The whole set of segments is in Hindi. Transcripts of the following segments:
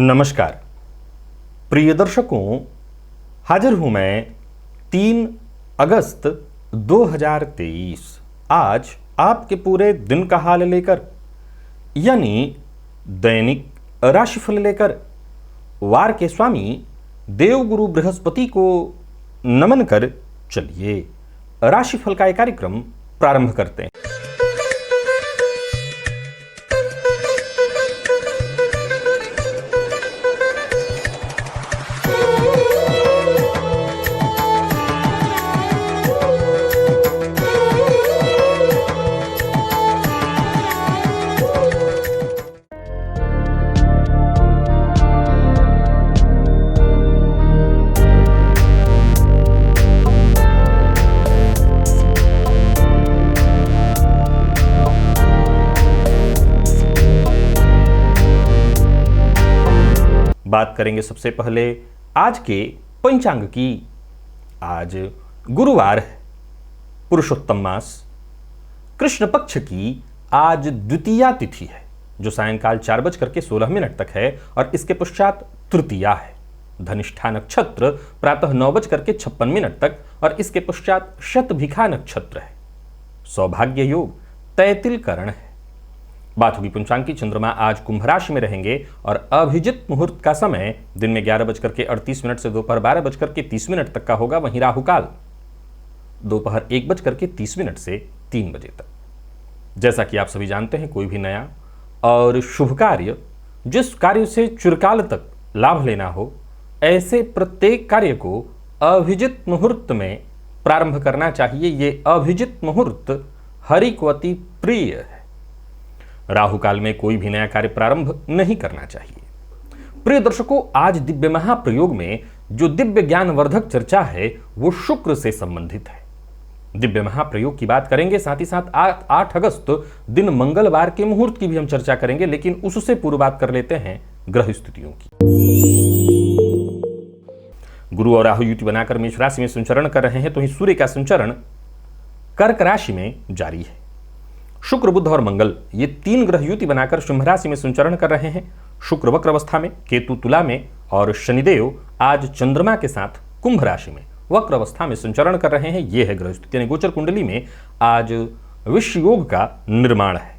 नमस्कार प्रिय दर्शकों, हाजिर हूं मैं 3 अगस्त 2023 आज आपके पूरे दिन का हाल लेकर, यानी दैनिक राशिफल लेकर वार के स्वामी देवगुरु बृहस्पति को नमन कर चलिए राशिफल का एक कार्यक्रम प्रारंभ करते हैं। बात करेंगे सबसे पहले आज के पंचांग की। आज गुरुवार है, पुरुषोत्तम मास, कृष्ण पक्ष की आज द्वितीया तिथि है जो सायंकाल 4:16 तक है और इसके पश्चात तृतीया है। धनिष्ठा नक्षत्र प्रातः 9:56 तक और इसके पश्चात शतभिखा नक्षत्र है। सौभाग्य योग तैतिल करण है। बात होगी पंचांग की। चंद्रमा आज कुंभ राशि में रहेंगे और अभिजित मुहूर्त का समय दिन में 11:38 से दोपहर 12:30 तक का होगा। वहीं राहु काल दोपहर 1:30 से 3 बजे तक। जैसा कि आप सभी जानते हैं, कोई भी नया और शुभ कार्य, जिस कार्य से चिरकाल तक लाभ लेना हो, ऐसे प्रत्येक कार्य को अभिजित मुहूर्त में प्रारंभ करना चाहिए। ये अभिजित मुहूर्त हरि को अति प्रिय है। राहु काल में कोई भी नया कार्य प्रारंभ नहीं करना चाहिए। प्रिय दर्शकों, आज दिव्य महाप्रयोग में जो दिव्य ज्ञान वर्धक चर्चा है वो शुक्र से संबंधित है। दिव्य महाप्रयोग की बात करेंगे, साथ ही साथ 8 अगस्त दिन मंगलवार के मुहूर्त की भी हम चर्चा करेंगे, लेकिन उससे पूर्व बात कर लेते हैं ग्रह स्थितियों की। गुरु और राहु युति बनाकर मेष राशि में संचरण कर रहे हैं, तो ही सूर्य का संचरण कर्क राशि में जारी है। शुक्र, बुध और मंगल ये 3 ग्रह युति बनाकर सिंह राशि में संचरण कर रहे हैं। शुक्र वक्र अवस्था में, केतु तुला में और शनिदेव आज चंद्रमा के साथ कुंभ राशि में वक्र अवस्था में संचरण कर रहे हैं। यह है ग्रह स्थिति, यानी गोचर कुंडली में आज विश्व योग का निर्माण है।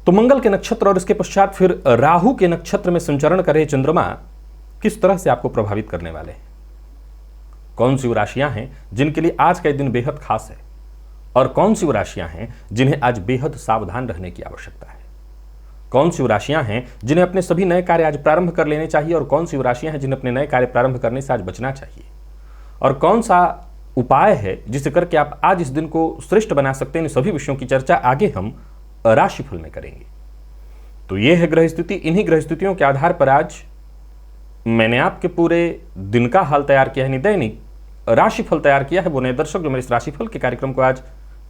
तो मंगल के नक्षत्र और इसके पश्चात फिर राहु के नक्षत्र में संचरण कर रहे चंद्रमा किस तरह से आपको प्रभावित करने वाले हैं? कौन सी वो राशियां हैं जिनके लिए आज का दिन बेहद खास है और कौन सी वो राशियां हैं जिन्हें आज बेहद सावधान रहने की आवश्यकता है? कौन सी वो राशियां हैं जिन्हें अपने सभी नए कार्य आज प्रारंभ कर लेने चाहिए और कौन सी वो राशियां हैं जिन्हें अपने नए कार्य प्रारंभ करने से आज बचना चाहिए? और कौन सा उपाय है जिसे करके आप आज इस दिन को श्रेष्ठ बना सकते हैं? इन सभी विषयों की चर्चा आगे हम राशिफल में करेंगे। तो यह है ग्रह स्थिति। इन्हीं ग्रह स्थितियों के आधार पर आज मैंने आपके पूरे दिन का हाल तैयार किया है, दैनिक राशिफल तैयार किया है। वो नए दर्शक जो मेरे इस राशिफल के कार्यक्रम को आज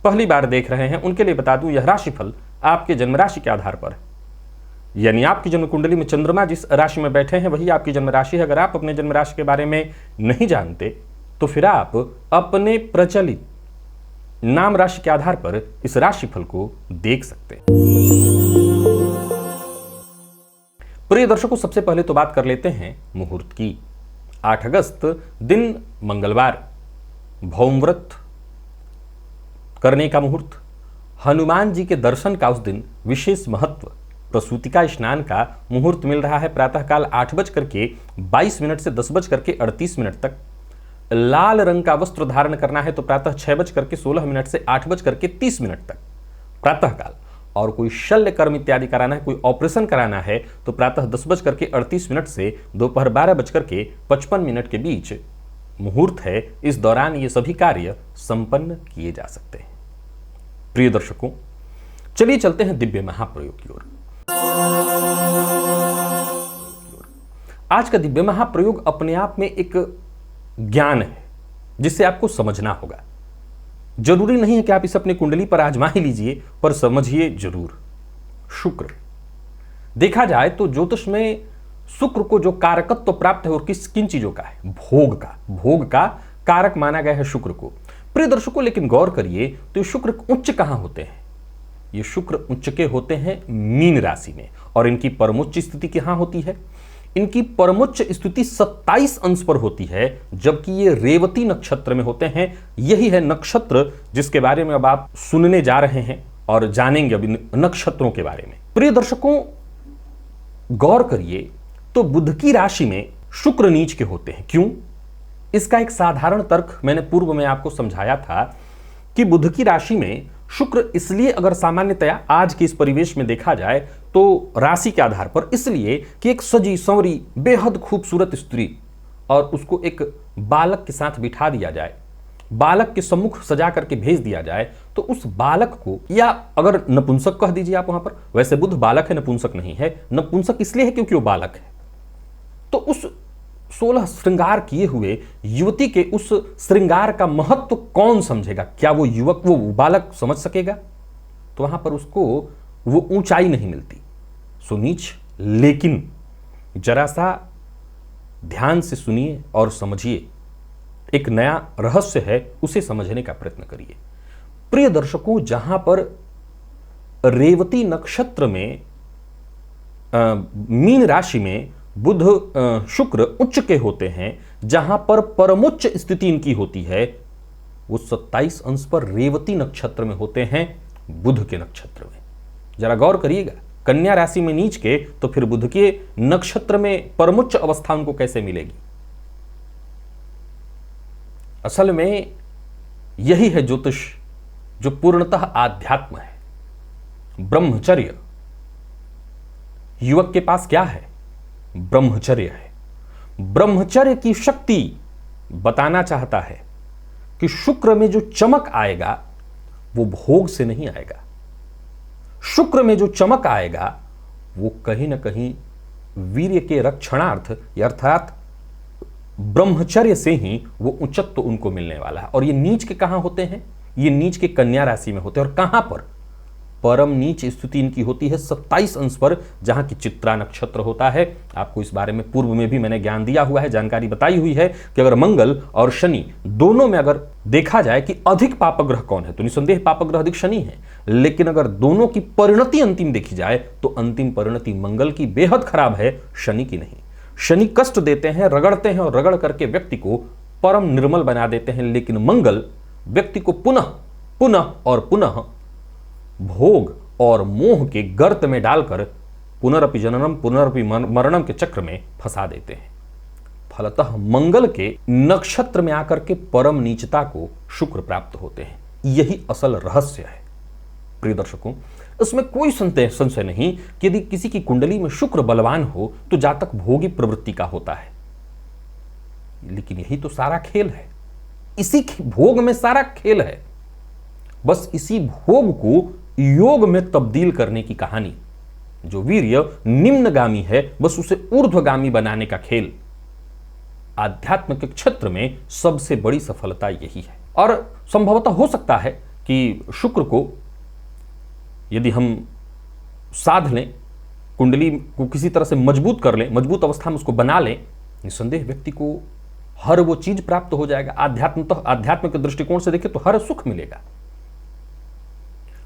पहली बार देख रहे हैं, उनके लिए बता दूं, यह राशिफल आपके जन्म राशि के आधार पर है। यानी आपकी जन्म कुंडली में चंद्रमा जिस राशि में बैठे हैं वही आपकी जन्म राशि है। अगर आप अपने जन्म राशि के बारे में नहीं जानते तो फिर आप अपने प्रचलित नाम राशि के आधार पर इस राशिफल को देख सकते हैं। प्रिय दर्शकों, सबसे पहले तो बात कर लेते हैं मुहूर्त की। 8 अगस्त दिन मंगलवार, भौम व्रत करने का मुहूर्त, हनुमान जी के दर्शन का उस दिन विशेष महत्व, प्रसूतिका स्नान का मुहूर्त मिल रहा है प्रातःकाल 8:22 से 10:38 तक। लाल रंग का वस्त्र धारण करना है तो प्रातः 6:16 से 8:30 तक प्रातःकाल। और कोई शल्य कर्म इत्यादि कराना है, कोई ऑपरेशन कराना है तो प्रातः 10:38 से दोपहर 12:55 के बीच मुहूर्त है। इस दौरान ये सभी कार्य संपन्न किए जा सकते हैं। प्रिय दर्शकों, चलिए चलते हैं दिव्य महाप्रयोग की ओर। आज का दिव्य महाप्रयोग अपने आप में एक ज्ञान है जिसे आपको समझना होगा। जरूरी नहीं है कि आप इसे अपनी कुंडली पर आजमा ही लीजिए, पर समझिए जरूर। शुक्र, देखा जाए तो ज्योतिष में शुक्र को जो कारकत्व प्राप्त है और किन चीजों का है? भोग का कारक माना गया है शुक्र को। प्रिय दर्शकों, लेकिन गौर करिए तो शुक्र उच्च कहां होते हैं? ये शुक्र उच्च के होते हैं मीन राशि में, और इनकी परमोच्च स्थिति कहां होती है? इनकी परमोच्च स्थिति 27 अंश पर होती है, जबकि ये रेवती नक्षत्र में होते हैं। यही है नक्षत्र जिसके बारे में अब आप सुनने जा रहे हैं और जानेंगे अभी नक्षत्रों के बारे में। प्रिय दर्शकों, गौर करिए तो बुध की राशि में शुक्र नीच के होते हैं। क्यों? इसका एक साधारण तर्क मैंने पूर्व में आपको समझाया था कि बुध की राशि में शुक्र इसलिए, अगर सामान्यतया आज के इस परिवेश में देखा जाए तो राशि के आधार पर, इसलिए कि एक सजी संवरी बेहद खूबसूरत स्त्री और उसको एक बालक के साथ बिठा दिया जाए, बालक के सम्मुख सजा करके भेज दिया जाए, तो उस बालक को, या अगर नपुंसक कह दीजिए आप वहां पर, वैसे बुध बालक है, नपुंसक नहीं है। नपुंसक इसलिए है क्योंकि वो बालक है। तो उस 16 श्रृंगार किए हुए युवती के उस श्रृंगार का महत्व कौन समझेगा? क्या वो युवक, वो बालक समझ सकेगा? तो वहां पर उसको वो ऊंचाई नहीं मिलती। सो नीच। लेकिन जरा सा ध्यान से सुनिए और समझिए, एक नया रहस्य है, उसे समझने का प्रयत्न करिए। प्रिय दर्शकों, जहां पर रेवती नक्षत्र में मीन राशि में बुध शुक्र उच्च के होते हैं, जहां पर परमोच्च स्थिति इनकी होती है, वो 27 अंश पर रेवती नक्षत्र में होते हैं, बुध के नक्षत्र में। जरा गौर करिएगा, कन्या राशि में नीच के, तो फिर बुध के नक्षत्र में परमोच्च अवस्था उनको कैसे मिलेगी? असल में यही है ज्योतिष, जो पूर्णतः आध्यात्म है, ब्रह्मचर्य। युवक के पास क्या है? ब्रह्मचर्य है। ब्रह्मचर्य की शक्ति बताना चाहता है कि शुक्र में जो चमक आएगा वो भोग से नहीं आएगा। शुक्र में जो चमक आएगा वो कहीं ना कहीं वीर्य के रक्षणार्थ, अर्थात ब्रह्मचर्य से ही वो उच्चत्व उनको मिलने वाला है। और ये नीच के कहां होते हैं? ये नीच के कन्या राशि में होते हैं। और कहां पर? परम नीच स्थिति इनकी होती है 27 अंश पर, जहां की चित्रा नक्षत्र होता है। आपको इस बारे में पूर्व में भी मैंने ज्ञान दिया हुआ है, जानकारी बताई हुई है कि अगर मंगल और शनि दोनों में अगर देखा जाए कि अधिक पापग्रह कौन है, तो निसंदेह पापग्रह अधिक शनि है। लेकिन अगर दोनों की परिणति अंतिम देखी जाए तो अंतिम परिणति मंगल की बेहद खराब है, शनि की नहीं। शनि कष्ट देते हैं, रगड़ते हैं, और रगड़ करके व्यक्ति को परम निर्मल बना देते हैं। लेकिन मंगल व्यक्ति को पुनः पुनः और पुनः भोग और मोह के गर्त में डालकर पुनरपि जननम पुनरपि मरणम के चक्र में फंसा देते हैं। फलतः मंगल के नक्षत्र में आकर के परम नीचता को शुक्र प्राप्त होते हैं। यही असल रहस्य है। प्रिय दर्शकों, इसमें कोई संशय नहीं कि यदि किसी की कुंडली में शुक्र बलवान हो तो जातक भोगी प्रवृत्ति का होता है। लेकिन यही तो सारा खेल है, इसी भोग में सारा खेल है। बस इसी भोग को योग में तब्दील करने की कहानी। जो वीर्य निम्नगामी है, बस उसे ऊर्ध्वगामी बनाने का खेल। आध्यात्म के क्षेत्र में सबसे बड़ी सफलता यही है। और संभवतः हो सकता है कि शुक्र को यदि हम साध लें, कुंडली को किसी तरह से मजबूत कर लें, मजबूत अवस्था में उसको बना लें, निसंदेह व्यक्ति को हर वो चीज प्राप्त हो जाएगा। आध्यात्म के दृष्टिकोण से देखें तो हर सुख मिलेगा।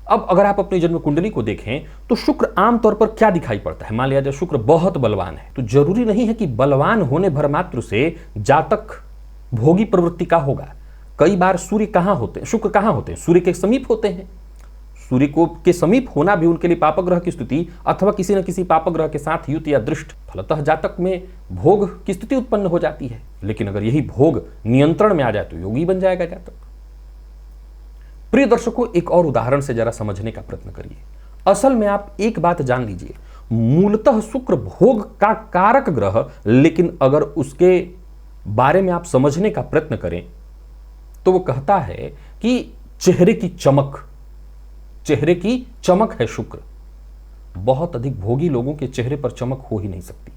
अब अगर आप अपनी जन्म कुंडली को देखें तो शुक्र आमतौर पर क्या दिखाई पड़ता है? मान लिया जाए शुक्र बहुत बलवान है, तो जरूरी नहीं है कि बलवान होने भर मात्र से जातक भोगी प्रवृत्ति का होगा। कई बार सूर्य कहां होते हैं, शुक्र कहां होते हैं? सूर्य के समीप होते हैं। सूर्य को के समीप होना भी उनके लिए पापग्रह की स्थिति अथवा किसी न किसी पापग्रह के साथ युत या दृष्ट, फलतः जातक में भोग की स्थिति उत्पन्न हो जाती है। लेकिन अगर यही भोग नियंत्रण में आ जाए तो योगी बन जाएगा जातक। प्रिय दर्शकों, एक और उदाहरण से जरा समझने का प्रयत्न करिए। असल में आप एक बात जान लीजिए, मूलतः शुक्र भोग का कारक ग्रह, लेकिन अगर उसके बारे में आप समझने का प्रयत्न करें तो वो कहता है कि चेहरे की चमक है शुक्र। बहुत अधिक भोगी लोगों के चेहरे पर चमक हो ही नहीं सकती।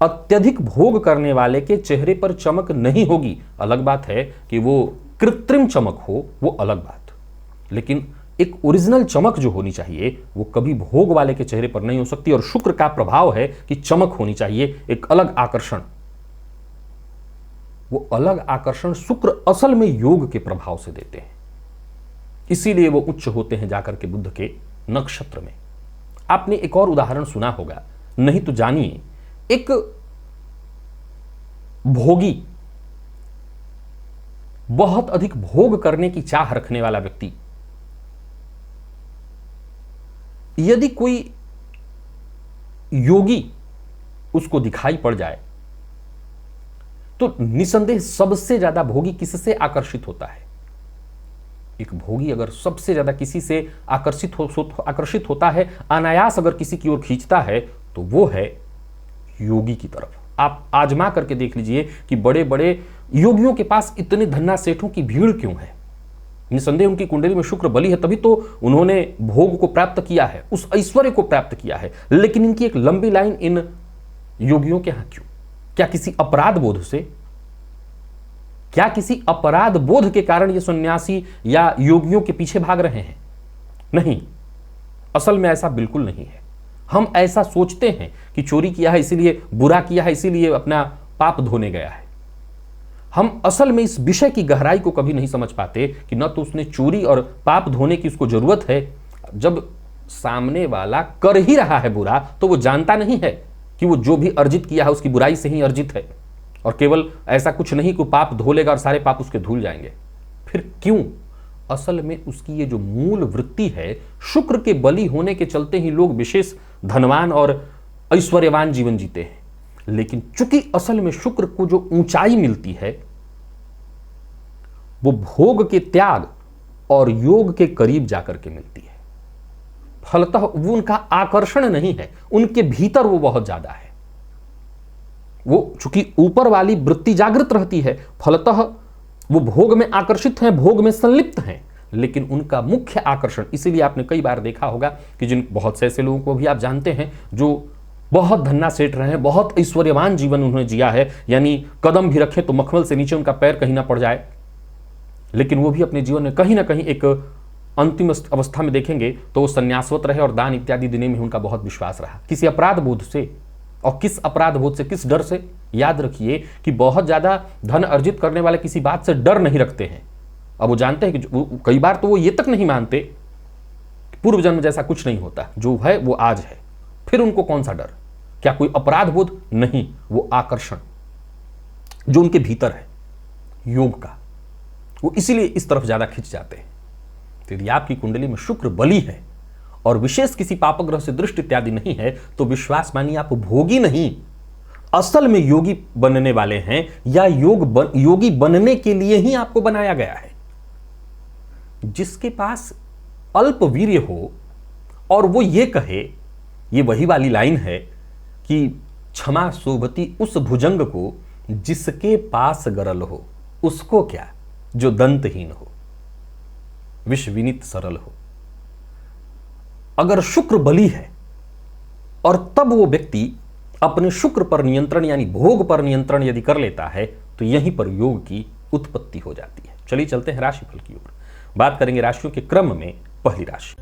अत्यधिक भोग करने वाले के चेहरे पर चमक नहीं होगी। अलग बात है कि वो कृत्रिम चमक हो, वो अलग बात। लेकिन एक ओरिजिनल चमक जो होनी चाहिए वो कभी भोग वाले के चेहरे पर नहीं हो सकती। और शुक्र का प्रभाव है कि चमक होनी चाहिए, एक अलग आकर्षण। वो अलग आकर्षण शुक्र असल में योग के प्रभाव से देते हैं। इसीलिए वो उच्च होते हैं जाकर के बुध के नक्षत्र में। आपने एक और उदाहरण सुना होगा, नहीं तो जानिए। एक भोगी, बहुत अधिक भोग करने की चाह रखने वाला व्यक्ति, यदि कोई योगी उसको दिखाई पड़ जाए तो निसंदेह सबसे ज्यादा भोगी किससे आकर्षित होता है? एक भोगी अगर सबसे ज्यादा किसी से आकर्षित होता है, अनायास अगर किसी की ओर खींचता है, तो वो है योगी की तरफ। आप आजमा करके देख लीजिए कि बड़े बड़े योगियों के पास इतने धन्ना सेठों की भीड़ क्यों है। निसंदेह उनकी कुंडली में शुक्र बली है, तभी तो उन्होंने भोग को प्राप्त किया है, उस ऐश्वर्य को प्राप्त किया है। लेकिन इनकी एक लंबी लाइन इन योगियों के यहां क्यों? क्या किसी अपराध बोध से? क्या किसी अपराध बोध के कारण ये सन्यासी या योगियों के पीछे भाग रहे हैं? नहीं, असल में ऐसा बिल्कुल नहीं है। हम ऐसा सोचते हैं कि चोरी किया है इसीलिए, बुरा किया है इसीलिए अपना पाप धोने गया है। हम असल में इस विषय की गहराई को कभी नहीं समझ पाते कि न तो उसने चोरी और पाप धोने की उसको जरूरत है। जब सामने वाला कर ही रहा है बुरा, तो वो जानता नहीं है कि वो जो भी अर्जित किया है उसकी बुराई से ही अर्जित है, और केवल ऐसा कुछ नहीं कि पाप धो लेगा और सारे पाप उसके धुल जाएंगे। फिर क्यों? असल में उसकी ये जो मूल वृत्ति है, शुक्र के बली होने के चलते ही लोग विशेष धनवान और ऐश्वर्यवान जीवन जीते हैं। लेकिन चूंकि असल में शुक्र को जो ऊंचाई मिलती है वो भोग के त्याग और योग के करीब जाकर के मिलती है। फलतः वो उनका आकर्षण नहीं है, उनके भीतर वो बहुत ज्यादा है। वो चूंकि ऊपर वाली वृत्ति जागृत रहती है, फलतः वो भोग में आकर्षित हैं, भोग में संलिप्त हैं। लेकिन उनका मुख्य आकर्षण, इसीलिए आपने कई बार देखा होगा कि जिन बहुत से ऐसे लोगों को भी आप जानते हैं जो बहुत धन्ना सेठ रहे हैं, बहुत ऐश्वर्यवान जीवन उन्होंने जिया है, यानी कदम भी रखें तो मखमल से नीचे उनका पैर कहीं ना पड़ जाए, लेकिन वो भी अपने जीवन में कहीं ना कहीं एक अंतिम अवस्था में देखेंगे तो वो संन्यासवत रहे और दान इत्यादि देने में उनका बहुत विश्वास रहा। किसी अपराध बोध से, और किस अपराध बोध से, किस डर से? याद रखिए कि बहुत ज्यादा धन अर्जित करने वाले किसी बात से डर नहीं रखते हैं। अब वो जानते हैं कि कई बार तो वो ये तक नहीं मानते पूर्व जन्म जैसा कुछ नहीं होता, जो है वो आज है। फिर उनको कौन सा डर? क्या कोई अपराध बोध? नहीं, वो आकर्षण जो उनके भीतर है योग का, वो इसीलिए इस तरफ ज्यादा खिंच जाते हैं। तो यदि आपकी कुंडली में शुक्र बली है और विशेष किसी पापग्रह से दृष्टि इत्यादि नहीं है, तो विश्वास मानिए आप भोगी नहीं, असल में योगी बनने वाले हैं, या योगी बनने के लिए ही आपको बनाया गया है। जिसके पास अल्प वीर्य हो और वो ये कहे, ये वही वाली लाइन है कि क्षमा शोभती उस भुजंग को जिसके पास गरल हो, उसको क्या जो दंतहीन हो, विष विनीत सरल हो। अगर शुक्र बली है और तब वो व्यक्ति अपने शुक्र पर नियंत्रण यानी भोग पर नियंत्रण यदि कर लेता है, तो यहीं पर योग की उत्पत्ति हो जाती है। चलिए चलते हैं राशिफल की ओर। बात करेंगे राशियों के क्रम में। पहली राशि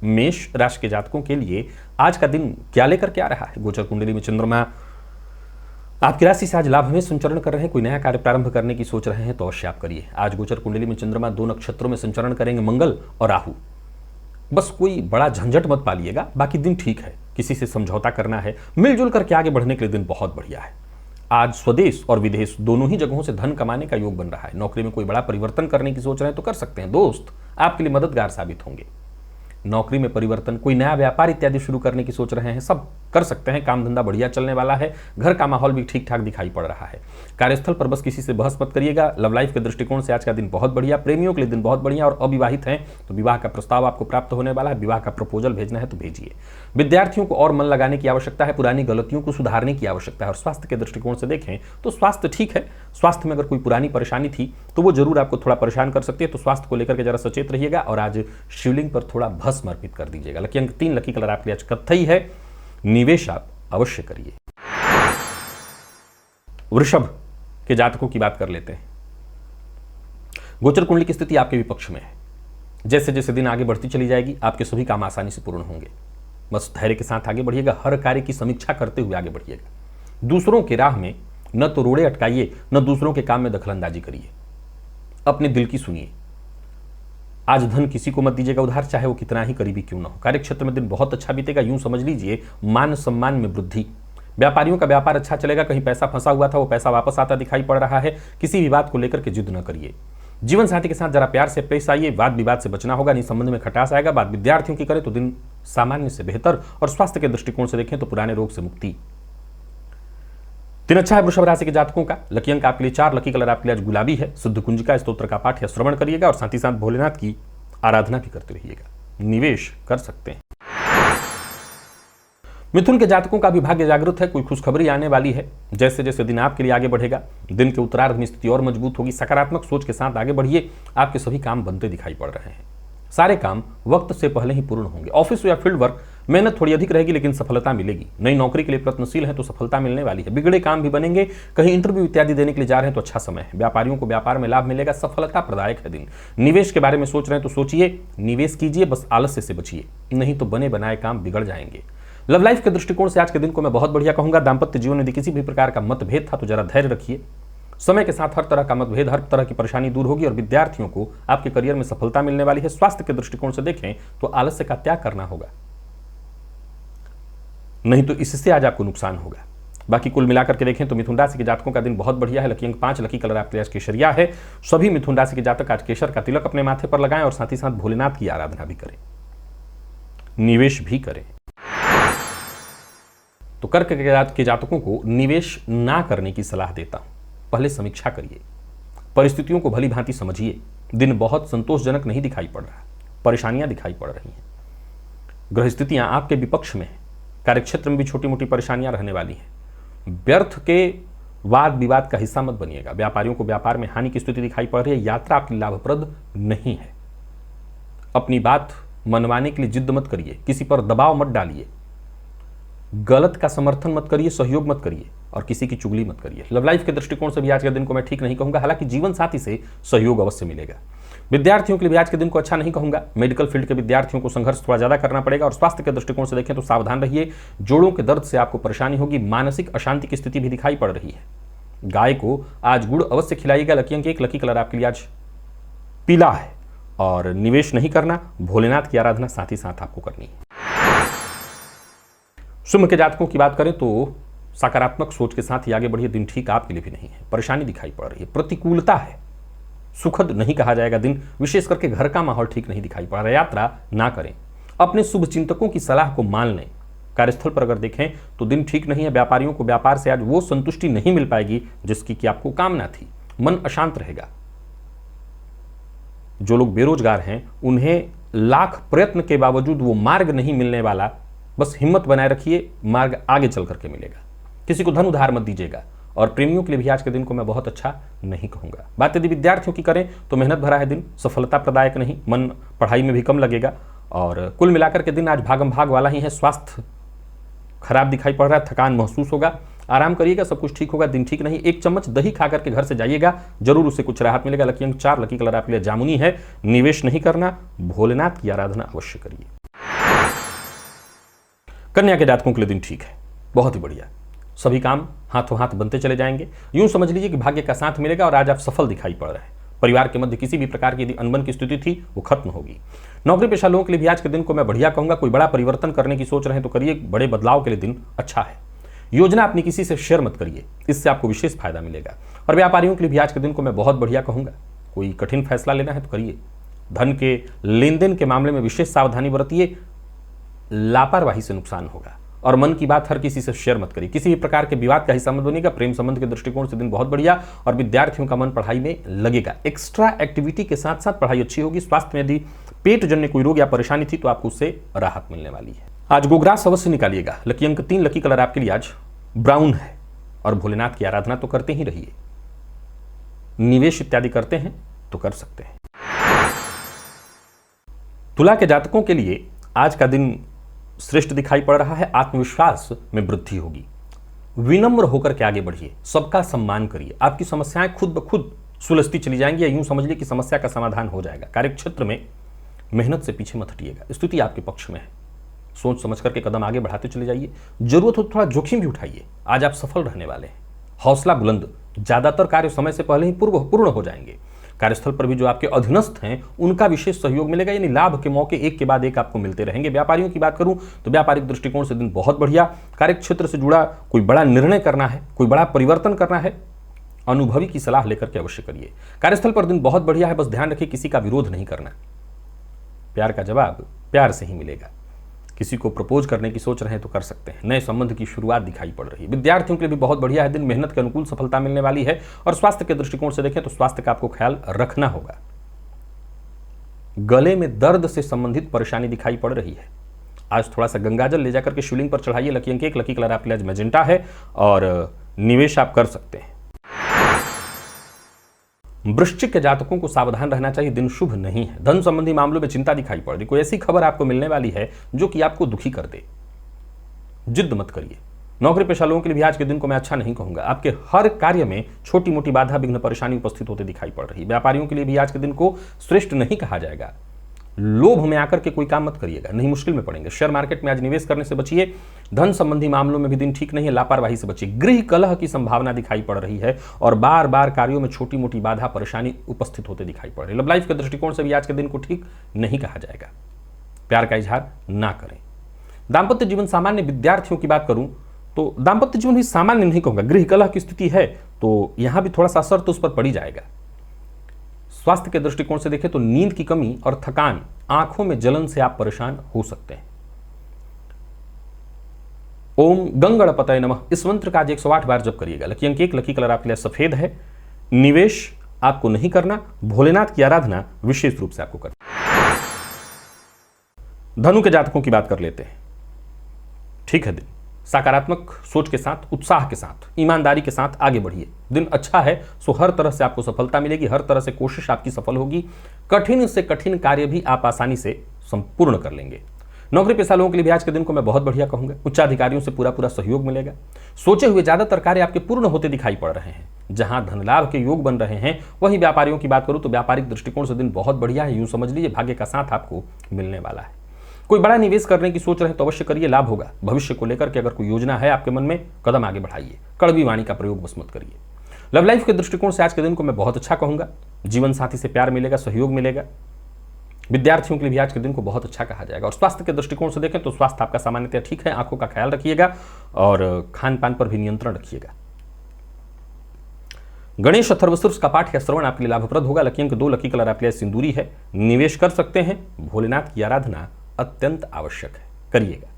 मेष राशि के जातकों के लिए आज का दिन क्या लेकर के आ रहा है? गोचर कुंडली में चंद्रमा आपकी राशि से आज लाभ में संचरण कर रहे हैं। कोई नया कार्य प्रारंभ करने की सोच रहे हैं तो अवश्य आप करिए। आज गोचर कुंडली में चंद्रमा 2 नक्षत्रों में संचरण करेंगे, मंगल और राहु। बस कोई बड़ा झंझट मत पालिएगा, बाकी दिन ठीक है। किसी से समझौता करना है, मिलजुल करके आगे बढ़ने के लिए दिन बहुत बढ़िया है। आज स्वदेश और विदेश दोनों ही जगहों से धन कमाने का योग बन रहा है। नौकरी में कोई बड़ा परिवर्तन करने की सोच रहे हैं तो कर सकते हैं। दोस्त आपके लिए मददगार साबित होंगे। नौकरी में परिवर्तन, कोई नया व्यापार इत्यादि शुरू करने की सोच रहे हैं, सब कर सकते हैं। काम धंधा बढ़िया चलने वाला है। घर का माहौल भी ठीक ठाक दिखाई पड़ रहा है। कार्यस्थल पर बस किसी से बहस मत करिएगा। लव लाइफ के दृष्टिकोण से आज का दिन बहुत बढ़िया। प्रेमियों के लिए दिन बहुत बढ़िया, और अविवाहित हैं तो विवाह का प्रस्ताव आपको प्राप्त होने वाला है। विवाह का प्रपोजल भेजना है तो भेजिए। विद्यार्थियों को और मन लगाने की आवश्यकता है, पुरानी गलतियों को सुधारने की आवश्यकता है। और स्वास्थ्य के दृष्टिकोण से देखें तो स्वास्थ्य ठीक है। स्वास्थ्य में अगर कोई पुरानी परेशानी थी तो वो जरूर आपको थोड़ा परेशान कर सकती है, तो स्वास्थ्य को लेकर के जरा सचेत रहिएगा। और आज शिवलिंग पर थोड़ा भस्म अर्पित कर दीजिएगा। लकी अंक 3, लकी कलर आपके लिए आज कत्थई है। निवेश आप अवश्य करिए। वृषभ के जातकों की बात कर लेते हैं। गोचर कुंडली की स्थिति आपके विपक्ष में है। जैसे जैसे दिन आगे बढ़ती चली जाएगी आपके सभी काम आसानी से पूर्ण होंगे। बस धैर्य के साथ आगे बढ़िएगा, हर कार्य की समीक्षा करते हुए आगे बढ़िएगा। दूसरों की राह में न तो रोड़े अटकाइए, न दूसरों के काम में दखलंदाजी करिए। अपने दिल की सुनिए। आज धन किसी को मत दीजिएगा उधार, चाहे वो कितना ही करीबी क्यों ना हो। कार्यक्षेत्र में दिन बहुत अच्छा बीतेगा, यूं समझ लीजिए मान सम्मान में वृद्धि। व्यापारियों का व्यापार अच्छा चलेगा, कहीं पैसा फंसा हुआ था वो पैसा वापस आता दिखाई पड़ रहा है। किसी भी बात को लेकर के जिद न करिए। जीवन साथी के साथ जरा प्यार से पेश आइए, वाद विवाद से बचना होगा, नहीं संबंध में खटास आएगा। बात विद्यार्थियों की करें तो दिन सामान्य से बेहतर, और स्वास्थ्य के दृष्टिकोण से देखें तो पुराने रोग से मुक्ति। दिन अच्छा है वृषभ राशि के जातकों का। लकी अंक आपके लिए 4, लकी कलर आपके लिए आज गुलाबी है। शुद्ध कुंजिका स्तोत्र का पाठ या श्रवण करिएगा और साथ ही साथ भोलेनाथ की आराधना भी करते रहिएगा। निवेश कर सकते हैं। मिथुन के जातकों का भी भाग्य जागृत है, कोई खुशखबरी आने वाली है। जैसे जैसे दिन आपके लिए आगे बढ़ेगा, दिन के उत्तरार्ध में स्थिति और मजबूत होगी। सकारात्मक सोच के साथ आगे बढ़िए, आपके सभी काम बनते दिखाई पड़ रहे हैं। सारे काम वक्त से पहले ही पूर्ण होंगे। ऑफिस या फील्ड वर्क मेहनत थोड़ी अधिक रहेगी, लेकिन सफलता मिलेगी। नई नौकरी के लिए प्रयत्नशील हैं तो सफलता मिलने वाली है। बिगड़े काम भी बनेंगे, कहीं इंटरव्यू इत्यादि देने के लिए जा रहे हैं तो अच्छा समय है। व्यापारियों को व्यापार में लाभ मिलेगा, सफलता प्रदायक है दिन। निवेश के बारे में सोच रहे हैं तो सोचिए, निवेश कीजिए, बस आलस्य से बचिए, नहीं तो बने बनाए काम बिगड़ जाएंगे। लव लाइफ के दृष्टिकोण से आज के दिन को मैं बहुत बढ़िया कहूंगा। दाम्पत्य जीवन में किसी भी प्रकार का मतभेद था तो जरा धैर्य रखिए। समय के साथ हर तरह का मतभेद, हर तरह की परेशानी दूर होगी और विद्यार्थियों को आपके करियर में सफलता मिलने वाली है। स्वास्थ्य के दृष्टिकोण से देखें तो आलस्य का त्याग करना होगा, नहीं तो इससे आज आपको नुकसान होगा। बाकी कुल मिलाकर के देखें तो मिथुन राशि के जातकों का दिन बहुत बढ़िया है। लकी अंक 5, लकी कलर आपके लिए आज केसरिया है। सभी मिथुन राशि के जातक आज केसर का तिलक अपने माथे पर लगाएं और साथ ही साथ भोलेनाथ की आराधना भी करें, निवेश भी करें। तो कर्क के जातकों को निवेश ना करने की सलाह देता हूं। पहले समीक्षा करिए, परिस्थितियों को भली भांति समझिए। दिन बहुत संतोषजनक नहीं दिखाई पड़ रहा, परेशानियां दिखाई पड़ रही हैं। ग्रह स्थितियां आपके विपक्ष में है। कार्यक्षेत्र में भी छोटी मोटी परेशानियां रहने वाली हैं। व्यर्थ के वाद विवाद का हिस्सा मत बनिएगा। व्यापारियों को व्यापार में हानि की स्थिति दिखाई पड़ रही है। यात्रा आपकी लाभप्रद नहीं है। अपनी बात मनवाने के लिए जिद मत करिए, किसी पर दबाव मत डालिए, गलत का समर्थन मत करिए, सहयोग मत करिए और किसी की चुगली मत करिए। लव लाइफ के दृष्टिकोण से भी आज के दिन को मैं ठीक नहीं कहूंगा, हालांकि जीवन साथी से सहयोग अवश्य मिलेगा। विद्यार्थियों के लिए भी आज के दिन को अच्छा नहीं कहूंगा। मेडिकल फील्ड के विद्यार्थियों को संघर्ष थोड़ा ज्यादा करना पड़ेगा और स्वास्थ्य के दृष्टिकोण से देखें तो सावधान रहिए। जोड़ों के दर्द से आपको परेशानी होगी। मानसिक अशांति की स्थिति भी दिखाई पड़ रही है। गाय को आज गुड़ अवश्य खिलाइएगा। लकी अंक 1, लकी कलर आपके लिए आज पीला है और निवेश नहीं करना, भोलेनाथ की आराधना साथ ही साथ आपको करनी है। सिंह के जातकों की बात करें तो सकारात्मक सोच के साथ ही आगे बढ़िए। दिन ठीक आपके लिए भी नहीं है, परेशानी दिखाई पड़ रही है, प्रतिकूलता है, सुखद नहीं कहा जाएगा दिन। विशेष करके घर का माहौल ठीक नहीं दिखाई पड़ रहा है। यात्रा ना करें, अपने शुभ चिंतकों की सलाह को मान लें। कार्यस्थल पर अगर देखें तो दिन ठीक नहीं है। व्यापारियों को व्यापार से आज वो संतुष्टि नहीं मिल पाएगी जिसकी कि आपको कामना थी। मन अशांत रहेगा। जो लोग बेरोजगार हैं उन्हें लाख प्रयत्न के बावजूद वो मार्ग नहीं मिलने वाला। बस हिम्मत बनाए रखिए, मार्ग आगे चल करके मिलेगा। किसी को धन उधार मत दीजिएगा। और प्रेमियों के लिए भी आज के दिन को मैं बहुत अच्छा नहीं कहूंगा। बात यदि विद्यार्थियों की करें तो मेहनत भरा है दिन, सफलता प्रदायक नहीं। मन पढ़ाई में भी कम लगेगा और कुल मिलाकर के दिन आज भागम भाग वाला ही है। स्वास्थ्य खराब दिखाई पड़ रहा है, थकान महसूस होगा। आराम करिएगा, सब कुछ ठीक होगा। दिन ठीक नहीं। 1 चम्मच दही खा करके घर से जाइएगा, जरूर उससे कुछ राहत मिलेगा। लकी अंक 4, लकी कलर आपके लिए जामुनी है। निवेश नहीं करना, भोलेनाथ की आराधना अवश्य करिए। कन्या के जातकों के लिए दिन ठीक है, बहुत ही बढ़िया। सभी काम हाथों हाथ बनते चले जाएंगे। यूं समझ लीजिए कि भाग्य का साथ मिलेगा और आज आप सफल दिखाई पड़ रहे हैं। परिवार के मध्य किसी भी प्रकार की यदि अनबन की स्थिति थी वो खत्म होगी। नौकरी पेशा लोगों के लिए भी आज के दिन को मैं बढ़िया कहूंगा। कोई बड़ा परिवर्तन करने की सोच रहे हैं तो करिए, बड़े बदलाव के लिए दिन अच्छा है। योजना अपनी किसी से शेयर मत करिए, इससे आपको विशेष फायदा मिलेगा। और व्यापारियों के लिए भी आज के दिन को मैं बहुत बढ़िया कहूंगा। कोई कठिन फैसला लेना है तो करिए। धन के लेन देन के मामले में विशेष सावधानी बरतिए, लापरवाही से नुकसान होगा। और मन की बात हर किसी से शेयर मत करिए। किसी भी प्रकार के विवाद का हिस्सा मत बनिएगा। प्रेम संबंध के दृष्टिकोण से दिन बहुत बढ़िया और विद्यार्थियों का मन पढ़ाई में लगेगा। एक्स्ट्रा एक्टिविटी के साथ साथ पढ़ाई अच्छी होगी। स्वास्थ्य में यदि पेट जन्य कोई रोग या परेशानी थी तो आपको उससे राहत मिलने वाली है। आज गोग्रास अवश्य निकालिएगा। लकी अंक 3, लकी कलर आपके लिए आज ब्राउन है और भोलेनाथ की आराधना तो करते ही रहिए। निवेश इत्यादि करते हैं तो कर सकते हैं। तुला के जातकों के लिए आज का दिन श्रेष्ठ दिखाई पड़ रहा है। आत्मविश्वास में वृद्धि होगी। विनम्र होकर के आगे बढ़िए, सबका सम्मान करिए। आपकी समस्याएं खुद ब खुद सुलझती चली जाएंगी या यूं समझ लीजिए कि समस्या का समाधान हो जाएगा। कार्यक्षेत्र में मेहनत से पीछे मत हटिएगा, स्थिति आपके पक्ष में है। सोच समझ करके कदम आगे बढ़ाते चले जाइए, जरूरत हो थोड़ा जोखिम भी उठाइए। आज आप सफल रहने वाले हैं। हौसला बुलंद, ज्यादातर कार्य समय से पहले ही पूर्ण हो जाएंगे। कार्यस्थल पर भी जो आपके अधीनस्थ हैं उनका विशेष सहयोग मिलेगा, यानी लाभ के मौके एक के बाद एक आपको मिलते रहेंगे। व्यापारियों की बात करूं तो व्यापारिक दृष्टिकोण से दिन बहुत बढ़िया। कार्य क्षेत्र से जुड़ा कोई बड़ा निर्णय करना है, कोई बड़ा परिवर्तन करना है, अनुभवी की सलाह लेकर के अवश्य करिए। कार्यस्थल पर दिन बहुत बढ़िया है, बस ध्यान रखिए किसी का विरोध नहीं करना। प्यार का जवाब प्यार से ही मिलेगा। किसी को प्रपोज करने की सोच रहे हैं तो कर सकते हैं। नए संबंध की शुरुआत दिखाई पड़ रही है। विद्यार्थियों के लिए भी बहुत बढ़िया है दिन, मेहनत के अनुकूल सफलता मिलने वाली है। और स्वास्थ्य के दृष्टिकोण से देखें तो स्वास्थ्य का आपको ख्याल रखना होगा। गले में दर्द से संबंधित परेशानी दिखाई पड़ रही है। आज थोड़ा सा गंगाजल ले जाकर के शिवलिंग पर चढ़ाइए। लकी अंक 1, लकी कलर आपके लिए आज मैजेंटा है और निवेश आप कर सकते हैं। वृश्चिक के जातकों को सावधान रहना चाहिए, दिन शुभ नहीं है। धन संबंधी मामलों में चिंता दिखाई पड़ रही, कोई ऐसी खबर आपको मिलने वाली है जो कि आपको दुखी कर दे। जिद मत करिए। नौकरी पेशा लोगों के लिए भी आज के दिन को मैं अच्छा नहीं कहूंगा। आपके हर कार्य में छोटी मोटी बाधा विघ्न परेशानी उपस्थित होते दिखाई पड़ रही। व्यापारियों के लिए भी आज के दिन को श्रेष्ठ नहीं कहा जाएगा। लोभ में आकर के कोई काम मत करिएगा, नहीं मुश्किल में पड़ेंगे। शेयर मार्केट में आज निवेश करने से बचिए। धन संबंधी मामलों में भी दिन ठीक नहीं है, लापरवाही से बचिए। गृह कलह की संभावना दिखाई पड़ रही है और बार बार कार्यों में छोटी मोटी बाधा परेशानी उपस्थित होते दिखाई पड़ रही है। लव लाइफ के दृष्टिकोण से भी आज के दिन को ठीक नहीं कहा जाएगा। प्यार का इजहार ना करें। दाम्पत्य जीवन सामान्य। विद्यार्थियों की बात करूं तो दाम्पत्य जीवन भी सामान्य नहीं कहूंगा। गृह कलह की स्थिति है तो यहां भी थोड़ा सा असर तो उस पर पड़ ही जाएगा। स्वास्थ्य के दृष्टिकोण से देखें तो नींद की कमी और थकान, आंखों में जलन से आप परेशान हो सकते हैं। ओम गंगणपतये नमः इस मंत्र का आज 108 बार जप करिएगा। लकी अंक 1, लकी कलर आपके लिए सफेद है। निवेश आपको नहीं करना, भोलेनाथ की आराधना विशेष रूप से आपको करना। धनु के जातकों की बात कर लेते हैं। ठीक है दिन, सकारात्मक सोच के साथ, उत्साह के साथ, ईमानदारी के साथ आगे बढ़िए। दिन अच्छा है, सो हर तरह से आपको सफलता मिलेगी, हर तरह से कोशिश आपकी सफल होगी। कठिन से कठिन कार्य भी आप आसानी से संपूर्ण कर लेंगे। नौकरी पेशा लोगों के लिए भी आज के दिन को मैं बहुत बढ़िया कहूंगा। उच्चाधिकारियों से पूरा सहयोग मिलेगा। सोचे हुए ज्यादातर कार्य आपके पूर्ण होते दिखाई पड़ रहे हैं। जहां धन लाभ के योग बन रहे हैं, वहीं व्यापारियों की बात करूं तो व्यापारिक दृष्टिकोण से दिन बहुत बढ़िया है। यूं समझ लीजिए भाग्य का साथ आपको मिलने वाला है। कोई बड़ा निवेश करने की सोच रहे तो अवश्य करिए, लाभ होगा। भविष्य को लेकर के अगर कोई योजना है आपके मन में, कदम आगे बढ़ाइए। कड़वी वाणी का प्रयोग बस मत करिए। लव लाइफ के दृष्टिकोण से आज के दिन को मैं बहुत अच्छा कहूंगा। जीवन साथी से प्यार मिलेगा, सहयोग मिलेगा। विद्यार्थियों के लिए भी आज के दिन को बहुत अच्छा कहा जाएगा। और स्वास्थ्य के दृष्टिकोण से देखें तो स्वास्थ्य आपका सामान्यतः ठीक है। आंखों का ख्याल रखिएगा और खान पान पर भी नियंत्रण रखिएगा। गणेश अथर्वशीर्ष का पाठ या श्रवण आपके लिए लाभप्रद होगा। लकी अंक 2, लकी कलर आपके लिए सिंदूरी है। निवेश कर सकते हैं। भोलेनाथ की आराधना अत्यंत आवश्यक है, करिएगा।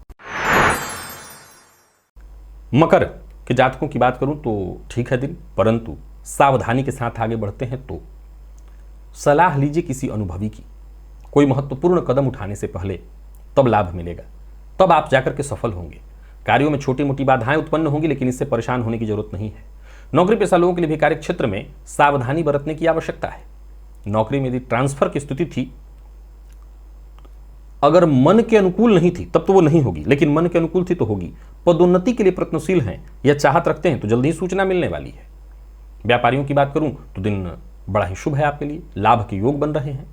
मकर के जातकों की बात करूं तो ठीक है दिन, परंतु सावधानी के साथ आगे बढ़ते हैं तो सलाह लीजिए किसी अनुभवी की। कोई महत्वपूर्ण कदम उठाने से पहले तब लाभ मिलेगा, तब आप जाकर के सफल होंगे। कार्यों में छोटी मोटी बाधाएं उत्पन्न होंगी, लेकिन इससे परेशान होने की जरूरत नहीं है। नौकरी पेशा लोगों के लिए भी कार्य क्षेत्र में सावधानी बरतने की आवश्यकता है। नौकरी में यदि ट्रांसफर की स्थिति थी, अगर मन के अनुकूल नहीं थी तब तो वो नहीं होगी, लेकिन मन के अनुकूल थी तो होगी। पदोन्नति के लिए प्रयत्नशील हैं या चाहत रखते हैं तो जल्दी ही सूचना मिलने वाली है। व्यापारियों की बात करूं तो दिन बड़ा ही शुभ है आपके लिए। लाभ के योग बन रहे हैं।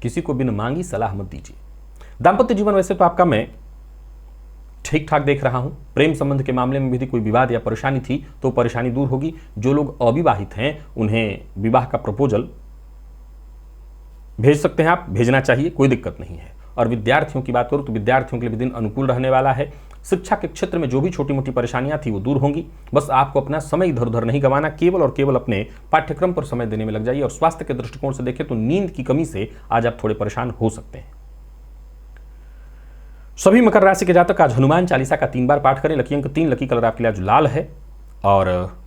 किसी को बिन मांगी सलाह मत दीजिए। दाम्पत्य जीवन वैसे तो आपका मैं ठीक ठाक देख रहा हूं। प्रेम संबंध के मामले में भी कोई विवाद या परेशानी थी तो परेशानी दूर होगी। जो लोग अविवाहित हैं उन्हें विवाह का प्रपोजल भेज सकते हैं आप, भेजना चाहिए, कोई दिक्कत नहीं है। और विद्यार्थियों की बात करूं तो विद्यार्थियों के लिए भी दिन अनुकूल रहने वाला है। शिक्षा के क्षेत्र में जो भी छोटी मोटी परेशानियां थी वो दूर होंगी। बस आपको अपना समय इधर उधर नहीं गंवाना, केवल और केवल अपने पाठ्यक्रम पर समय देने में लग जाइए। और स्वास्थ्य के दृष्टिकोण से देखें तो नींद की कमी से आज आप थोड़े परेशान हो सकते हैं। सभी मकर राशि के जातक आज हनुमान चालीसा का 3 बार पाठ करें। लकी अंक 3, लकी कलर आपके लिए आज लाल है। और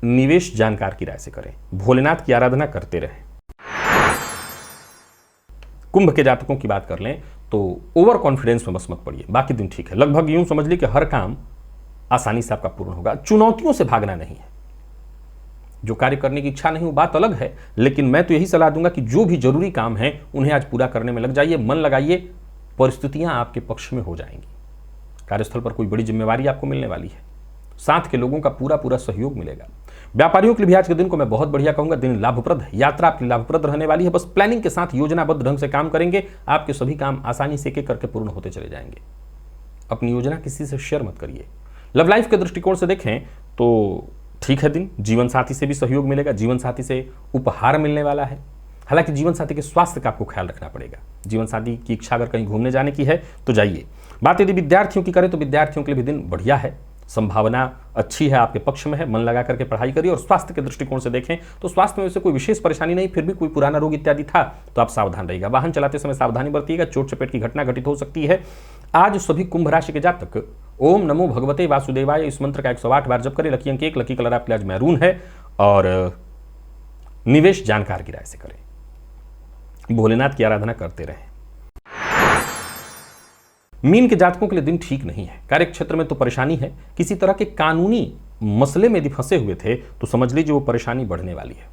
निवेश जानकार की राय से करें। भोलेनाथ की आराधना करते रहें। कुंभ के जातकों की बात कर लें तो ओवर कॉन्फिडेंस में बस मत पड़िए, बाकी दिन ठीक है। लगभग यूं समझ लीजिए कि हर काम आसानी से आपका पूर्ण होगा। चुनौतियों से भागना नहीं है। जो कार्य करने की इच्छा नहीं वो बात अलग है, लेकिन मैं तो यही सलाह दूंगा कि जो भी जरूरी काम है उन्हें आज पूरा करने में लग जाइए, मन लगाइए। परिस्थितियां आपके पक्ष में हो जाएंगी। कार्यस्थल पर कोई बड़ी जिम्मेवारी आपको मिलने वाली है। साथ के लोगों का पूरा सहयोग मिलेगा। व्यापारियों के लिए भी आज के दिन को मैं बहुत बढ़िया कहूंगा, दिन लाभप्रद है, यात्रा आपकी लाभप्रद रहने वाली है। बस प्लानिंग के साथ योजनाबद्ध ढंग से काम करेंगे, आपके सभी काम आसानी से एक एक करके पूर्ण होते चले जाएंगे। अपनी योजना किसी से शेयर मत करिए। लव लाइफ के दृष्टिकोण से देखें तो ठीक है दिन, जीवन साथी से भी सहयोग मिलेगा, जीवन साथी से उपहार मिलने वाला है। हालांकि जीवन साथी के स्वास्थ्य का आपको ख्याल रखना पड़ेगा। जीवन साथी की इच्छा अगर कहीं घूमने जाने की है तो जाइए। बात यदि विद्यार्थियों की करें तो विद्यार्थियों के लिए भी दिन बढ़िया है, संभावना अच्छी है, आपके पक्ष में है, मन लगा करके पढ़ाई करिए। और स्वास्थ्य के दृष्टिकोण से देखें तो स्वास्थ्य में वैसे कोई विशेष परेशानी नहीं, फिर भी कोई पुराना रोग इत्यादि था तो आप सावधान रहिएगा। वाहन चलाते समय सावधानी बरतिएगा, चोट चपेट की घटना घटित हो सकती है। आज सभी कुंभ राशि के जातक ओम नमो भगवते वासुदेवाय इस मंत्र का 108 बार जप करें। लकी अंक 1, लकी कलर आपके आज मैरून है और निवेश जानकार की राय से करें। भोलेनाथ की आराधना करते रहें। मीन के जातकों के लिए दिन ठीक नहीं है। कार्य क्षेत्र में तो परेशानी है, किसी तरह के कानूनी मसले में यदि फंसे हुए थे तो समझ लीजिए वो परेशानी बढ़ने वाली है।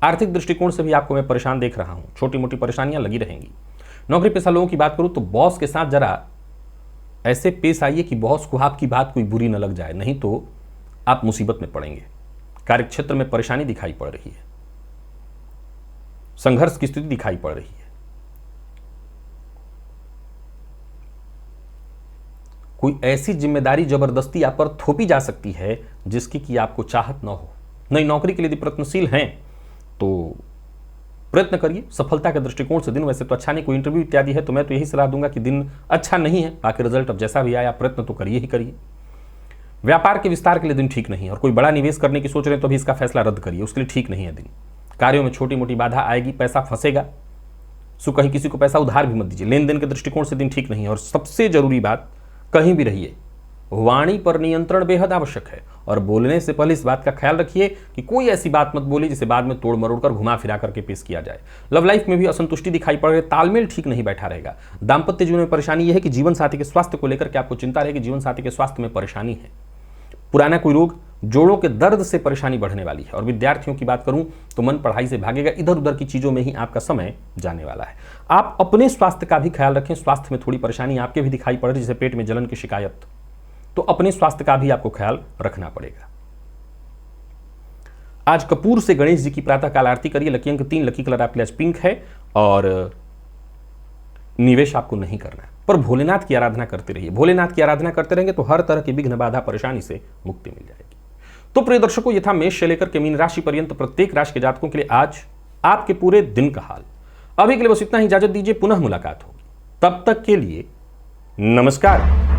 आर्थिक दृष्टिकोण से भी आपको मैं परेशान देख रहा हूं, छोटी मोटी परेशानियां लगी रहेंगी। नौकरी पेशा लोगों की बात करूं तो बॉस के साथ जरा ऐसे पेश आइए कि बॉस को आपकी बात कोई बुरी न लग जाए, नहीं तो आप मुसीबत में पड़ेंगे। कार्य क्षेत्र में परेशानी दिखाई पड़ रही है, संघर्ष की स्थिति दिखाई पड़ रही है। कोई ऐसी जिम्मेदारी जबरदस्ती आप पर थोपी जा सकती है जिसकी कि आपको चाहत न हो। नई नौकरी के लिए यदि प्रयत्नशील हैं तो प्रयत्न करिए। सफलता के दृष्टिकोण से दिन वैसे तो अच्छा नहीं, कोई इंटरव्यू इत्यादि है तो मैं तो यही सलाह दूंगा कि दिन अच्छा नहीं है। बाकी रिजल्ट अब जैसा भी आया प्रयत्न तो करिए ही करिए। व्यापार के विस्तार के लिए दिन ठीक नहीं है और कोई बड़ा निवेश करने की सोच रहे हैं तो भी इसका फैसला रद्द करिए, उसके लिए ठीक नहीं है दिन। कार्यों में छोटी मोटी बाधा आएगी, पैसा फंसेगा, सो कहीं किसी को पैसा उधार भी मत दीजिए। लेन देन के दृष्टिकोण से दिन ठीक नहीं है। और सबसे जरूरी बात, कहीं भी रहिए वाणी पर नियंत्रण बेहद आवश्यक है और बोलने से पहले इस बात का ख्याल रखिए कि कोई ऐसी बात मत बोलिए जिसे बाद में तोड़ मरोड़ कर घुमा फिरा करके पेश किया जाए। लव लाइफ में भी असंतुष्टि दिखाई पड़ रही है, तालमेल ठीक नहीं बैठा रहेगा। दाम्पत्य जीवन में परेशानी यह है कि जीवन साथी के स्वास्थ्य को लेकर के आपको चिंता रहेगी, जीवन साथी के स्वास्थ्य में परेशानी है। पुराना कोई रोग, जोड़ों के दर्द से परेशानी बढ़ने वाली है। और विद्यार्थियों की बात करूं तो मन पढ़ाई से भागेगा, इधर उधर की चीजों में ही आपका समय जाने वाला है। आप अपने स्वास्थ्य का भी ख्याल रखें। स्वास्थ्य में थोड़ी परेशानी आपके भी दिखाई पड़ रही है, जैसे पेट में जलन की शिकायत, तो अपने स्वास्थ्य का भी आपको ख्याल रखना पड़ेगा। आज कपूर से गणेश जी की प्रातः काल आरती करिए। लकी अंक 3, लकी कलर आपके लिए आज पिंक है और निवेश आपको नहीं करना है, पर भोलेनाथ की आराधना करते रहिए। भोलेनाथ की आराधना करते रहेंगे तो हर तरह की विघ्न बाधा परेशानी से मुक्ति मिल जाएगी। तो प्रिय दर्शकों, ये था मेष से लेकर के मीन राशि पर्यंत प्रत्येक राशि के जातकों के लिए आज आपके पूरे दिन का हाल। अभी के लिए बस इतना ही, इजाजत दीजिए, पुनः मुलाकात होगी। तब तक के लिए नमस्कार।